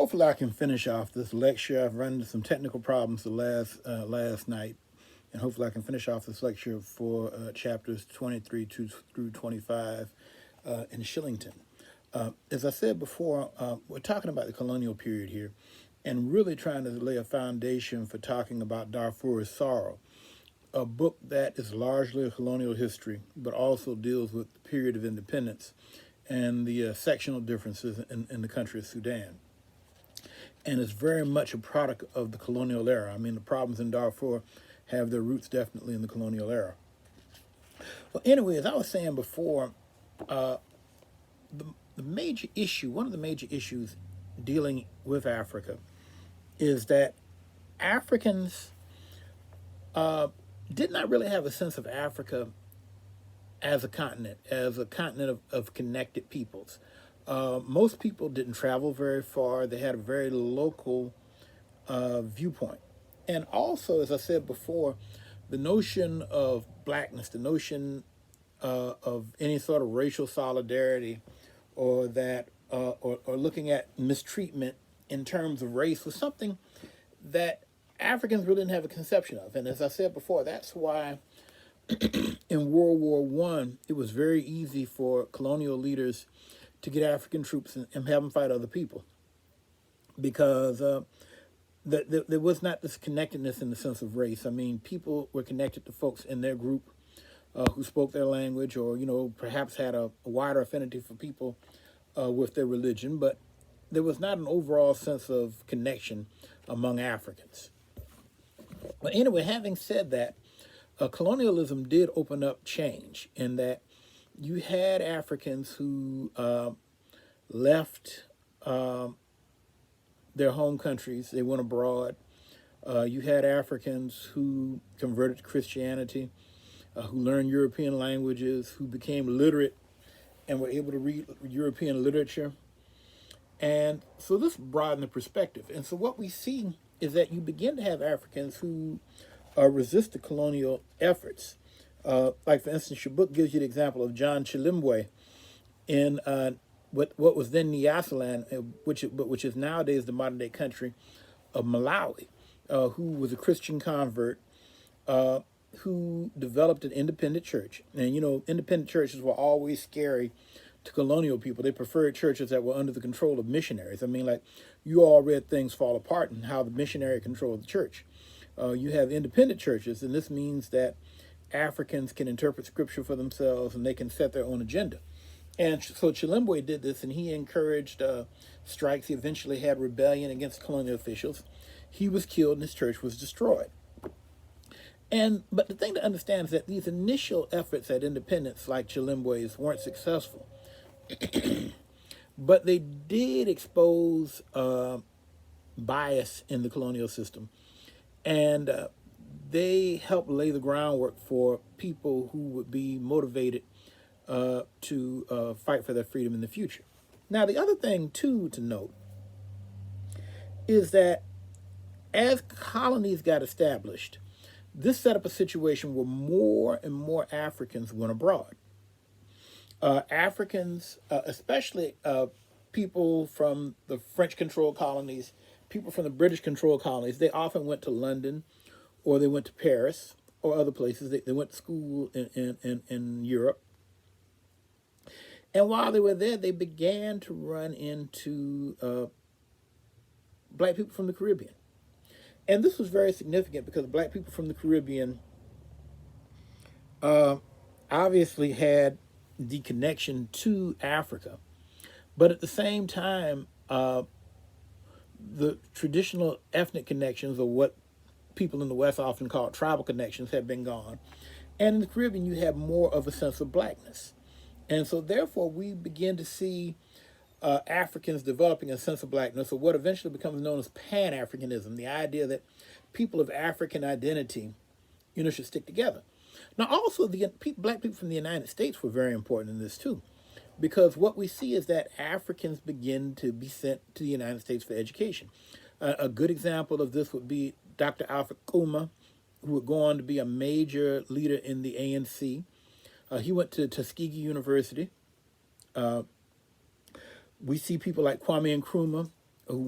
Hopefully, I can finish off this lecture. I've run into some technical problems the last night, and hopefully, I can finish off this lecture for chapters 23 through 25 in Shillington. As I said before, we're talking about the colonial period here, and really trying to lay a foundation for talking about Darfur's Sorrow, a book that is largely a colonial history, but also deals with the period of independence and the sectional differences in the country of Sudan. And it's very much a product of the colonial era. I mean, the problems in Darfur have their roots definitely in the colonial era. Well, anyway, as I was saying before, uh, the major issue, one of the major issues dealing with Africa, is that Africans uh, did not really have a sense of Africa as a continent of connected peoples. Most people didn't travel very far. They had a very local viewpoint. And also, as I said before, the notion of blackness, the notion of any sort of racial solidarity, or or looking at mistreatment in terms of race was something that Africans really didn't have a conception of. And as I said before, that's why in World War One, it was very easy for colonial leaders to get African troops and have them fight other people, because there was not this connectedness in the sense of race. I mean, people were connected to folks in their group who spoke their language, or perhaps had a wider affinity for people with their religion, but there was not an overall sense of connection among Africans. But anyway, having said that, colonialism did open up change in that you had Africans who left their home countries, they went abroad. You had Africans who converted to Christianity, who learned European languages, who became literate and were able to read European literature. And so this broadened the perspective. And so what we see is that you begin to have Africans who resist the colonial efforts. Like, for instance, your book gives you the example of John Chilimwe in what was then Nyasaland, which is nowadays the modern day country of Malawi, who was a Christian convert, who developed an independent church. And independent churches were always scary to colonial people. They preferred churches that were under the control of missionaries. I mean, like, you all read Things Fall Apart and how the missionary controlled the church. You have independent churches, and this means that Africans can interpret scripture for themselves and they can set their own agenda. And so Chilimwe did this, and he encouraged strikes. He eventually had rebellion against colonial officials. He was killed and his church was destroyed. But the thing to understand is that these initial efforts at independence, like Chilimwe's, weren't successful. But they did expose bias in the colonial system, and they helped lay the groundwork for people who would be motivated to fight for their freedom in the future. Now, the other thing, too, to note is that as colonies got established, this set up a situation where more and more Africans went abroad. Africans, especially people from the French-controlled colonies, people from the British-controlled colonies, they often went to London, or they went to Paris, or other places. They went to school in Europe. And while they were there, they began to run into black people from the Caribbean. And this was very significant because black people from the Caribbean obviously had the connection to Africa. But at the same time, the traditional ethnic connections, or what people in the West often call tribal connections, had been gone. And in the Caribbean, you have more of a sense of blackness. And so therefore, we begin to see Africans developing a sense of blackness, or what eventually becomes known as Pan-Africanism, the idea that people of African identity, should stick together. Now, also, the black people from the United States were very important in this, too, because what we see is that Africans begin to be sent to the United States for education. A good example of this would be Dr. Alfred Kuma, who would go on to be a major leader in the ANC. He went to Tuskegee University. We see people like Kwame Nkrumah, who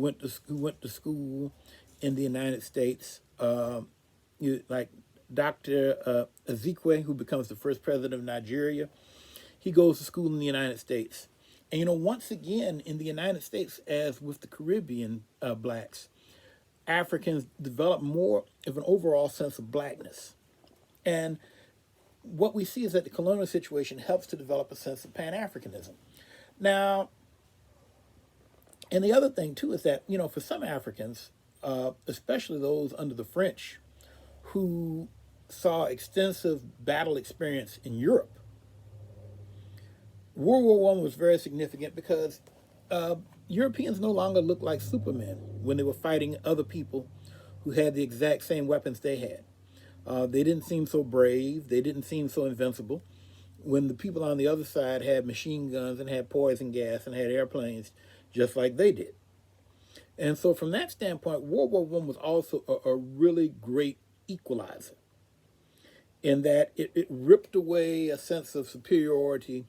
went to school in the United States, like Dr. Ezekwe, who becomes the first president of Nigeria. He goes to school in the United States. And once again, in the United States, as with the Caribbean blacks, Africans develop more of an overall sense of blackness. And what we see is that the colonial situation helps to develop a sense of Pan-Africanism. Now, and the other thing too is that, for some Africans, especially those under the French, who saw extensive battle experience in Europe, World War One was very significant because Europeans no longer looked like supermen when they were fighting other people who had the exact same weapons they had. They didn't seem so brave. They didn't seem so invincible. When the people on the other side had machine guns and had poison gas and had airplanes just like they did. And so from that standpoint, World War One was also a really great equalizer in that it ripped away a sense of superiority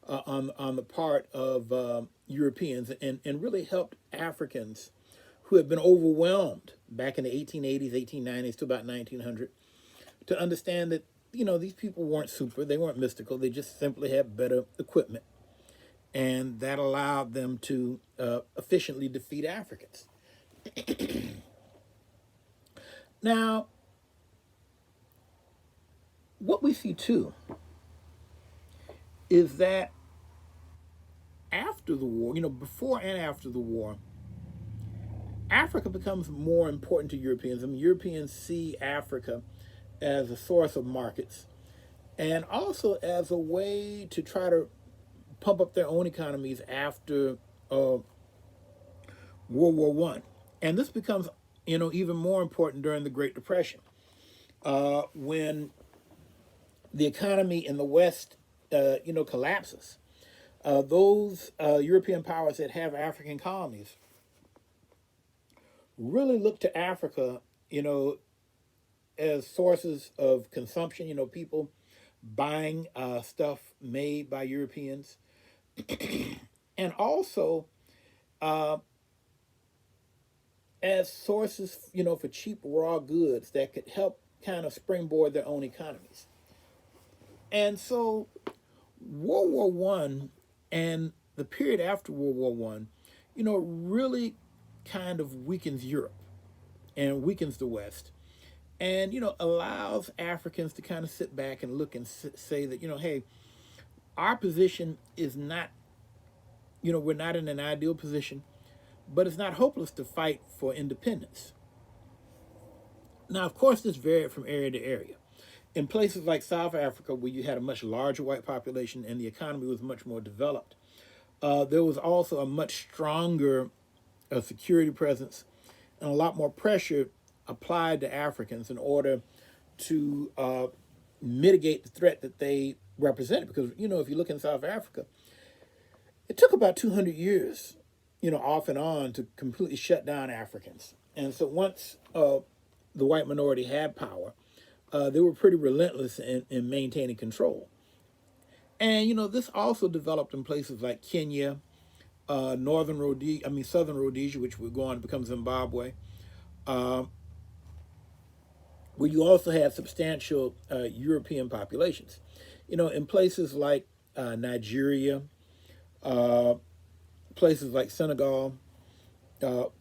on the part of Europeans and really helped Africans who had been overwhelmed back in the 1880s, 1890s to about 1900 to understand that, these people weren't super, they weren't mystical, they just simply had better equipment. And that allowed them to efficiently defeat Africans. Now, what we see too is that after the war, before and after the war, Africa becomes more important to Europeans. I mean, Europeans see Africa as a source of markets and also as a way to try to pump up their own economies after World War One. And this becomes, even more important during the Great Depression, when the economy in the West, collapses. Those European powers that have African colonies really look to Africa, as sources of consumption. People buying stuff made by Europeans, and also as sources, for cheap raw goods that could help kind of springboard their own economies. And so World War One and the period after World War One, really kind of weakens Europe and weakens the West, and allows Africans to kind of sit back and look and say that hey, our position is not, we're not in an ideal position, but it's not hopeless to fight for independence. Now, of course, this varied from area to area. In places like South Africa, where you had a much larger white population and the economy was much more developed, there was also a much stronger security presence and a lot more pressure applied to Africans in order to mitigate the threat that they represented. Because, if you look in South Africa, it took about 200 years, off and on to completely shut down Africans. And so once the white minority had power, they were pretty relentless in maintaining control. And, this also developed in places like Kenya, Southern Rhodesia, which would go on to become Zimbabwe, where you also had substantial European populations. In places like Nigeria, places like Senegal,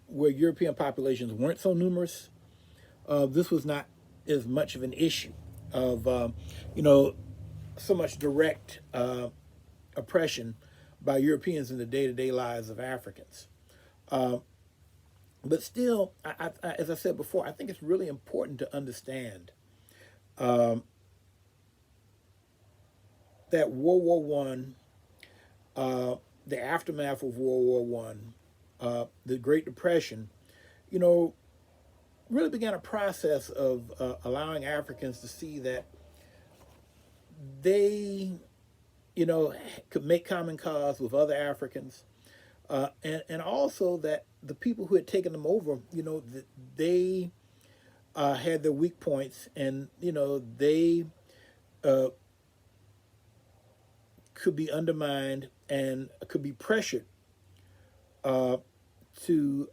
where European populations weren't so numerous, this was not as much of an issue of, so much direct oppression by Europeans in the day-to-day lives of Africans. But still, as I said before, I think it's really important to understand that World War One, the aftermath of World War One, the Great Depression, really began a process of allowing Africans to see that they, could make common cause with other Africans, and also that the people who had taken them over, they had their weak points, and they could be undermined and could be pressured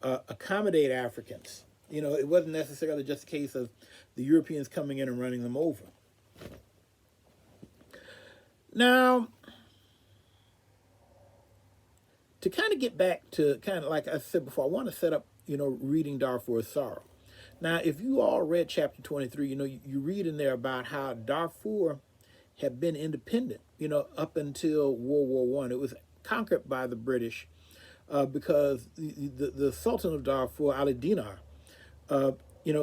accommodate Africans. You know, it wasn't necessarily just a case of the Europeans coming in and running them over. Now, to kind of get back to kind of like I said before, I want to set up, reading Darfur's Sorrow. Now, if you all read chapter 23, you read in there about how Darfur had been independent, up until World War One. It was conquered by the British because the Sultan of Darfur, Ali Dinar,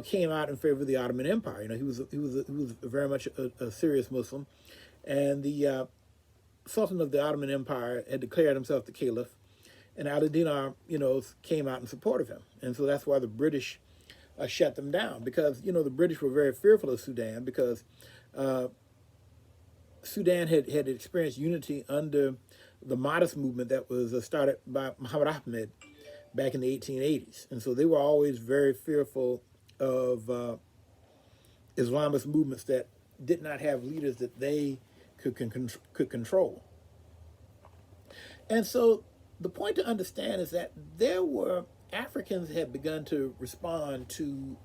came out in favor of the Ottoman Empire. He was very much a serious Muslim, and the Sultan of the Ottoman Empire had declared himself the Caliph, and Ali Dinar, came out in support of him, and so that's why the British shut them down, because the British were very fearful of Sudan, because Sudan had experienced unity under the Mahdist movement that was started by Muhammad Ahmed back in the 1880s, and so they were always very fearful of Islamist movements that did not have leaders that they could control. And so the point to understand is that there were Africans had begun to respond to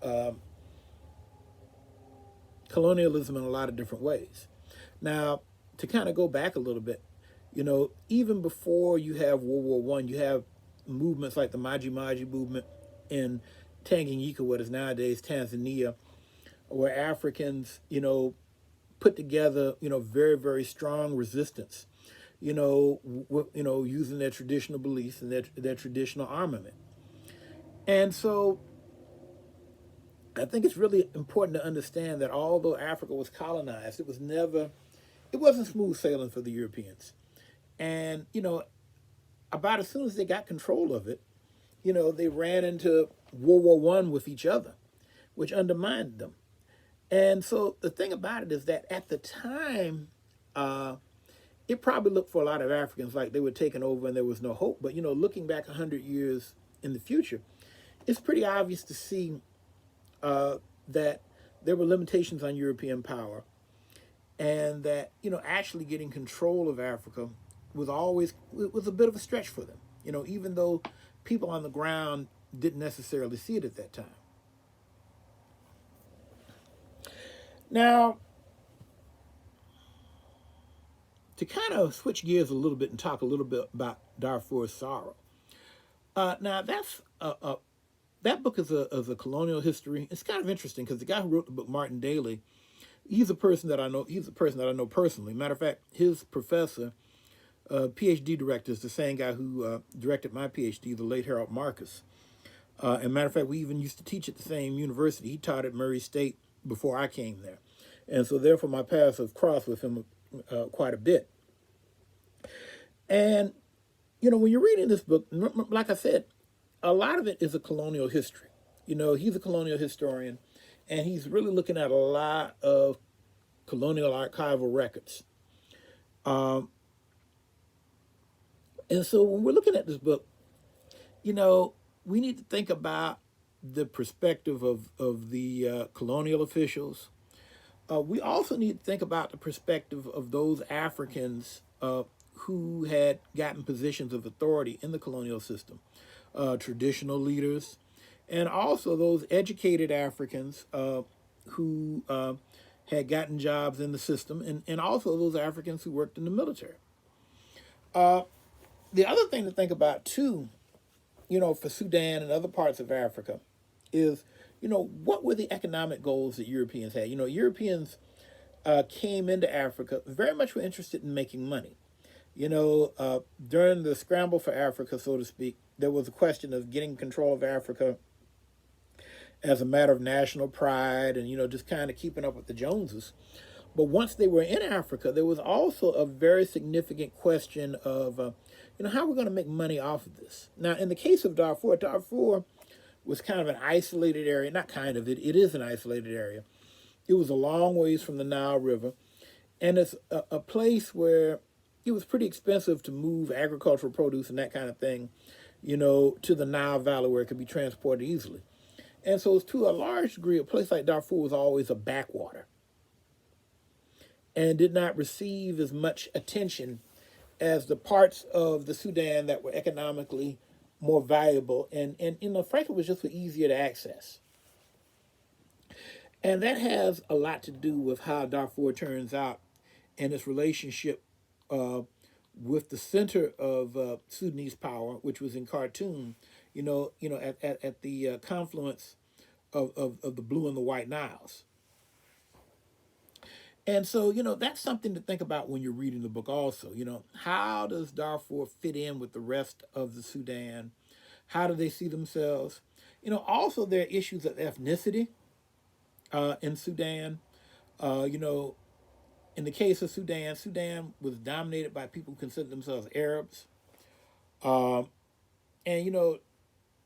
colonialism in a lot of different ways. Now, to kind of go back a little bit, even before you have World War One, you have movements like the Maji Maji movement in Tanganyika, what is nowadays Tanzania, where Africans, put together, very, very strong resistance, using their traditional beliefs and their traditional armament. And so I think it's really important to understand that although Africa was colonized, it wasn't smooth sailing for the Europeans. And, about as soon as they got control of it, they ran into World War One with each other, which undermined them. And so the thing about it is that at the time, it probably looked for a lot of Africans like they were taken over and there was no hope. But, looking back 100 years in the future, it's pretty obvious to see that there were limitations on European power, and that, actually getting control of Africa was a bit of a stretch for them, even though people on the ground didn't necessarily see it at that time. Now, to kind of switch gears a little bit and talk a little bit about Darfur's Sorrow. Now, that book is a colonial history. It's kind of interesting because the guy who wrote the book, Martin Daly, he's a person that I know. He's a person that I know personally. Matter of fact, his professor, PhD director, is the same guy who directed my PhD, the late Harold Marcus. And matter of fact, we even used to teach at the same university. He taught at Murray State before I came there, and so therefore my paths have crossed with him quite a bit. And when you're reading this book, like I said, a lot of it is a colonial history. He's a colonial historian, and he's really looking at a lot of colonial archival records. And so when we're looking at this book, we need to think about the perspective of the colonial officials. We also need to think about the perspective of those Africans who had gotten positions of authority in the colonial system, traditional leaders, and also those educated Africans who had gotten jobs in the system, and also those Africans who worked in the military. The other thing to think about, too, for Sudan and other parts of Africa is, what were the economic goals that Europeans had? Europeans came into Africa, very much were interested in making money. During the scramble for Africa, so to speak, there was a question of getting control of Africa as a matter of national pride and, just kind of keeping up with the Joneses. But once they were in Africa, there was also a very significant question of, how we're going to make money off of this. Now, in the case of Darfur was kind of an isolated area. Not kind of, it is an isolated area. It was a long ways from the Nile River. And it's a place where it was pretty expensive to move agricultural produce and that kind of thing, to the Nile Valley where it could be transported easily. And so to a large degree, a place like Darfur was always a backwater and did not receive as much attention as the parts of the Sudan that were economically more valuable, and frankly, was just easier to access. And that has a lot to do with how Darfur turns out and its relationship uh, with the center of Sudanese power, which was in Khartoum. At the confluence of the Blue and the White Niles. And so, that's something to think about when you're reading the book also. How does Darfur fit in with the rest of the Sudan? How do they see themselves? Also, there are issues of ethnicity in Sudan. In the case of Sudan, Sudan was dominated by people who considered themselves Arabs. Um, and,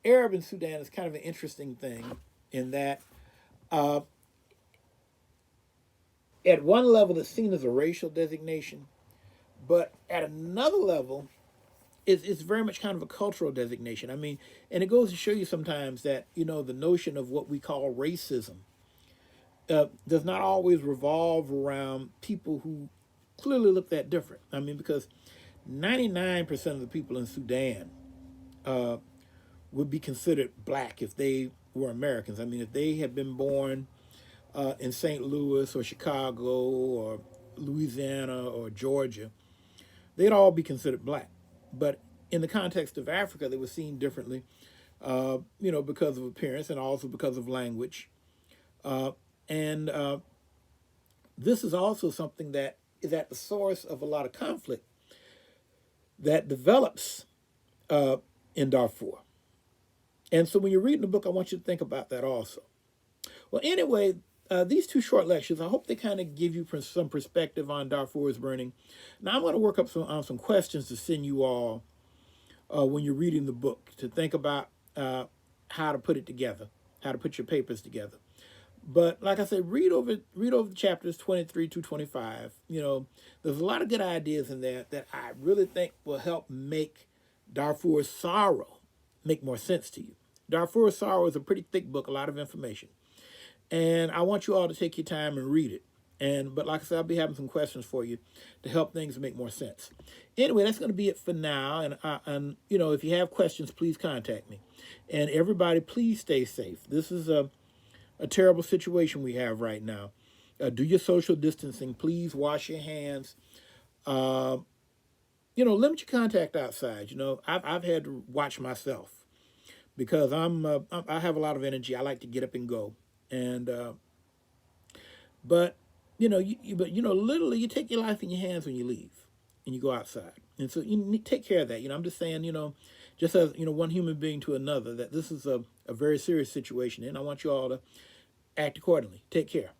Arab in Sudan is kind of an interesting thing in that uh, at one level it's seen as a racial designation, but at another level, it's very much kind of a cultural designation. I mean, and it goes to show you sometimes that, the notion of what we call racism does not always revolve around people who clearly look that different. I mean, because 99% of the people in Sudan uh, would be considered black if they were Americans. I mean, if they had been born in St. Louis or Chicago or Louisiana or Georgia, they'd all be considered black. But in the context of Africa, they were seen differently, because of appearance and also because of language. Uh, and this is also something that is at the source of a lot of conflict that develops uh, in Darfur. And so when you're reading the book, I want you to think about that also. Well, anyway, these two short lectures, I hope they kind of give you some perspective on Darfur's burning. Now, I'm going to work up on some questions to send you all when you're reading the book to think about how to put it together, how to put your papers together. But like I said, read over the chapters 23 to 25. There's a lot of good ideas in there that I really think will help make Darfur's Sorrow make more sense to you. Darfur's Sorrow is a pretty thick book, a lot of information. And I want you all to take your time and read it. But like I said, I'll be having some questions for you to help things make more sense. Anyway, that's going to be it for now. And if you have questions, please contact me. And everybody, please stay safe. This is a terrible situation we have right now. Do your social distancing. Please wash your hands. Limit your contact outside. I've had to watch myself because I have a lot of energy. I like to get up and go. And but literally, you take your life in your hands when you leave and you go outside. And so you need to take care of that. I'm just saying, just as one human being to another, that this is a very serious situation, and I want you all to act accordingly. Take care.